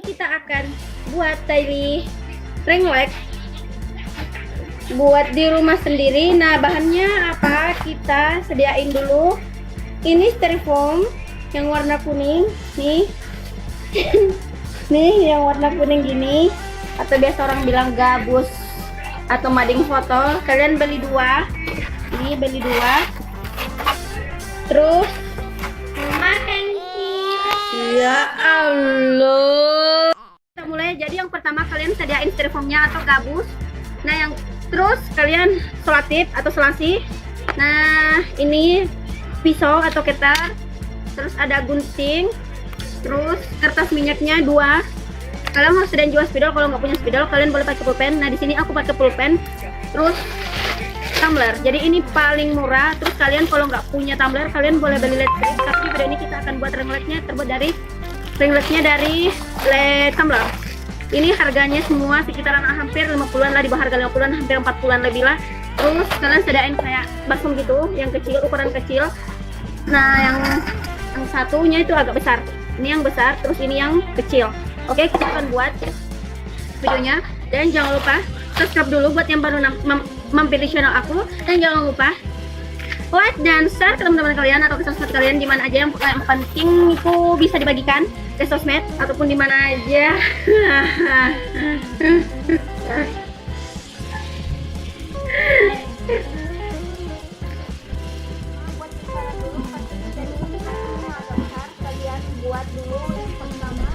ini kita akan buat tali ring light buat di rumah sendiri. Nah, bahannya apa? Kita sediain dulu. Ini styrofoam yang warna kuning nih. Nih yang warna kuning gini, atau biasa orang bilang gabus atau mading foto. Kalian beli dua. Ini beli dua. Terus makan. Ya Allah. Kita mulai. Jadi yang pertama kalian sediain styrofoamnya atau gabus. Nah, yang terus kalian selotip atau selasi. Nah, ini pisau atau ketar. Terus ada gunting. Terus kertas minyaknya 2. Kalian harus sediain juga spidol. Kalau nggak punya spidol, kalian boleh pakai pulpen. Nah, di sini aku pakai pulpen. Terus tumbler. Jadi ini paling murah. Terus kalian kalau nggak punya tumbler, kalian boleh beli LED strip. Tapi video ini kita akan buat ring lightnya terbuat dari LED tumbler. Ini harganya semua sekitaran hampir 50-an lah, di bawah harga 50-an, hampir 40-an lebih lah. Terus kalian sediain kayak baskom gitu, yang kecil, ukuran kecil. Nah, yang satunya itu agak besar. Ini yang besar, terus ini yang kecil. Oke, kita akan buat videonya. Dan jangan lupa subscribe dulu buat yang baru mampir di channel aku. Dan jangan lupa like dan share ke teman-teman kalian atau ke sosmed kalian, di mana aja yang penting itu bisa dibagikan ke sosmed ataupun di mana aja. Kalian buat dulu yang pertama.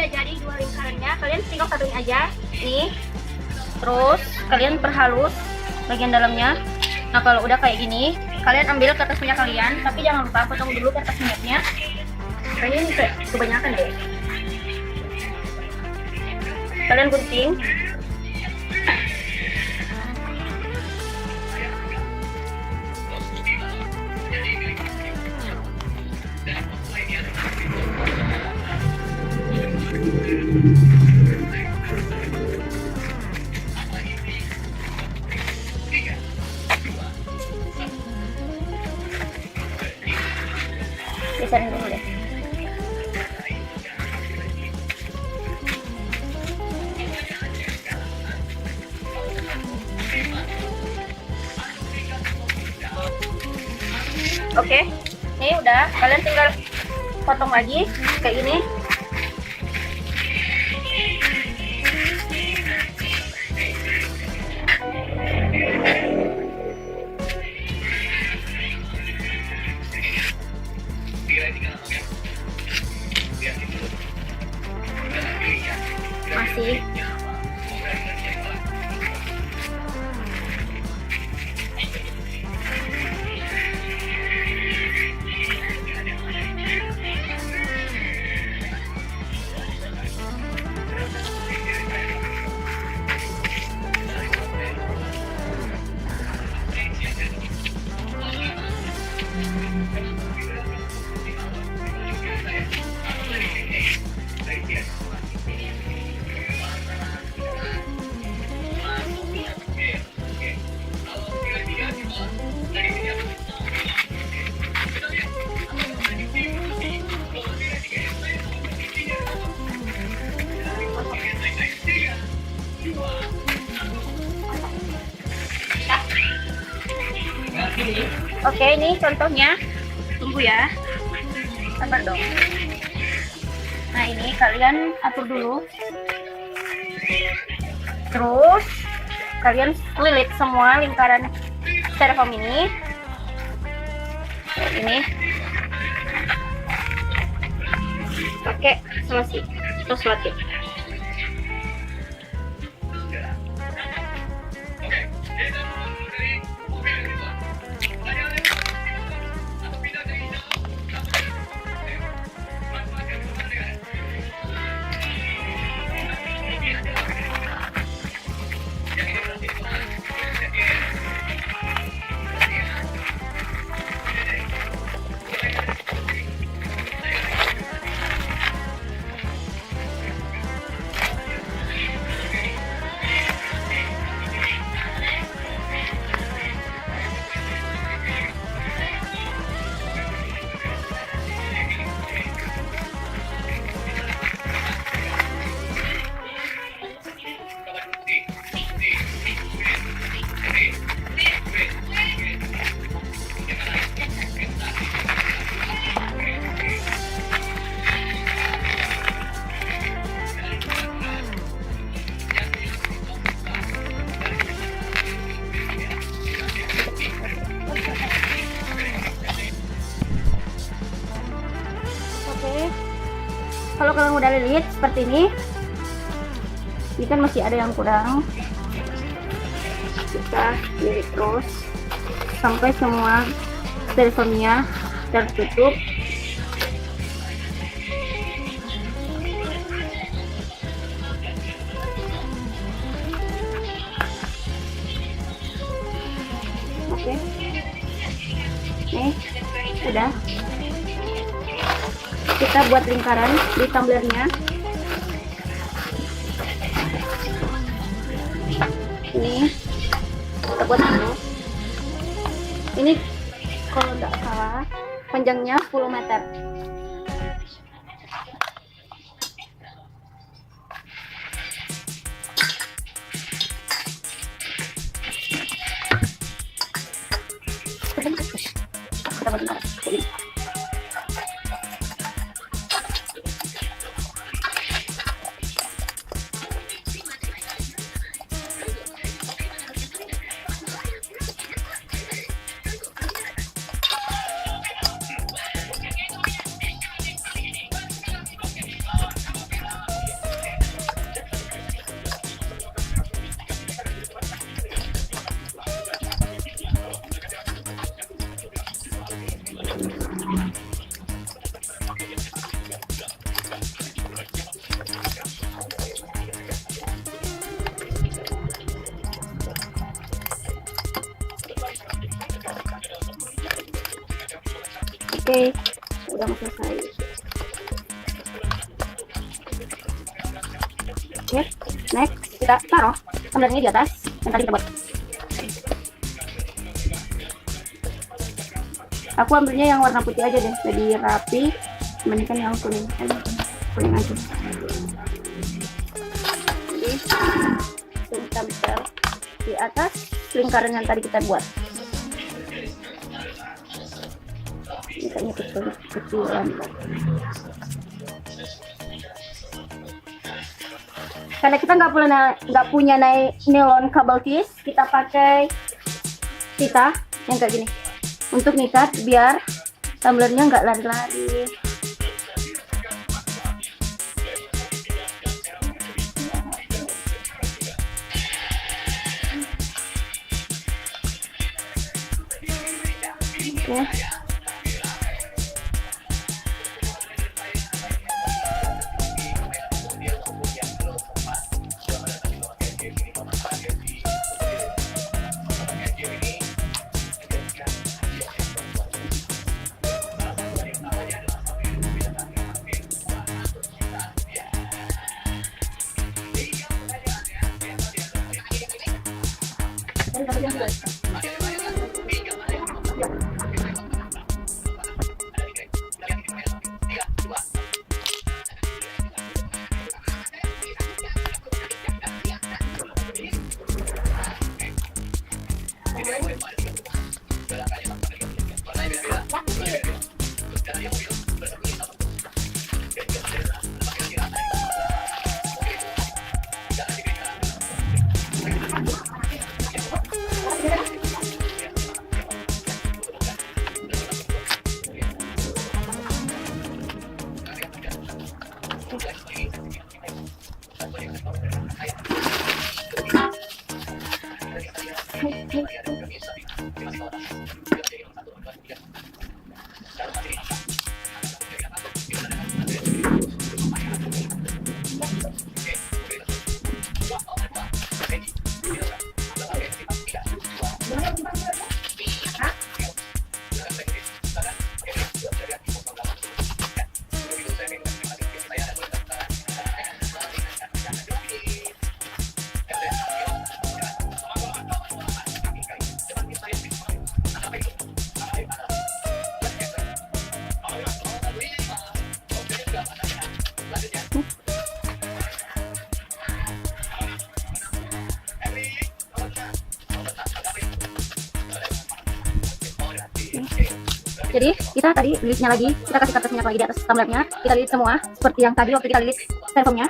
udah jadi 2 lingkarannya, kalian tinggal satuin aja nih. Terus kalian perhalus bagian dalamnya. Nah kalau udah kayak gini, kalian ambil kertas minyak kalian, tapi jangan lupa potong dulu kertas minyaknya. Kayaknya ini kayak kebanyakan deh. Kalian gunting. Geserin dulu deh. Oke, ini udah, kalian tinggal potong lagi kayak gini. Masih. Oke, ini contohnya. Tunggu ya. Sabar dong. Nah, ini kalian atur dulu. Terus kalian lilit semua lingkaran styrofoam ini. Ini. Pakai selotip. Terus selotip. Kalau kalian udah lilit seperti ini kan masih ada yang kurang, kita lilit terus sampai semua styrofoamnya tertutup. Oke, nih udah. Kita buat lingkaran di tumblernya. Ini kita buat dulu. Ini kalau nggak salah panjangnya 10 meter. Kita buat lingkaran. Oke, udah mau selesai. Oke, next kita taruh tumblernya di atas yang tadi kita buat. Aku ambilnya yang warna putih aja deh, jadi rapi. Dibandingkan yang kuning, kuning aja. Jadi tempel di atas lingkaran yang tadi kita buat. Misalnya kecilan. Karena kita nggak punya nylon kabel tis, kita pakai pita yang kayak gini untuk ngikat biar tumblernya nggak lari-lari. Oke. Jadi kita tadi lilitnya lagi, kita kasih kertas minyak lagi di atas tumblernya, kita lilit semua seperti yang tadi waktu kita lilit styrofoamnya.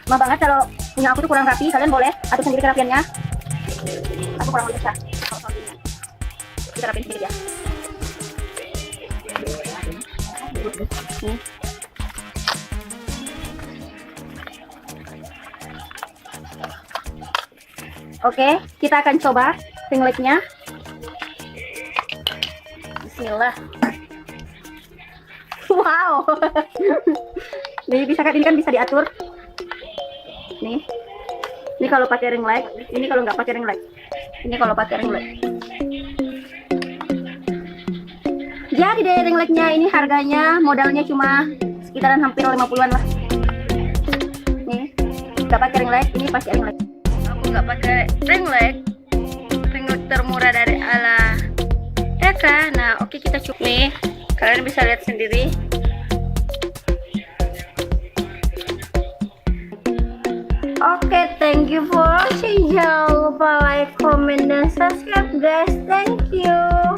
Maaf banget kalau punya aku tuh kurang rapi, kalian boleh atur sendiri kerapiannya. kurang besar. Kita rapin sedikit ya. Nih. Oke, kita akan coba ringletnya. Bismillah. Wow. Nih bisa kan, ini kan bisa diatur. Nih. Ini kalau pakai ring light, ini kalau nggak pakai ring light. Ini kalau pakai ring light. Jadi deh ring lightnya ini harganya modalnya cuma sekitaran hampir 50-an lah. Nih, nggak pakai ring light, ini pakai ring light. Aku nggak pakai ring light termurah dari ala Eka. Nah, oke, kita coba nih. Kalian bisa lihat sendiri. Oke, thank you for watching. Jangan lupa like, comment, dan subscribe guys. Thank you.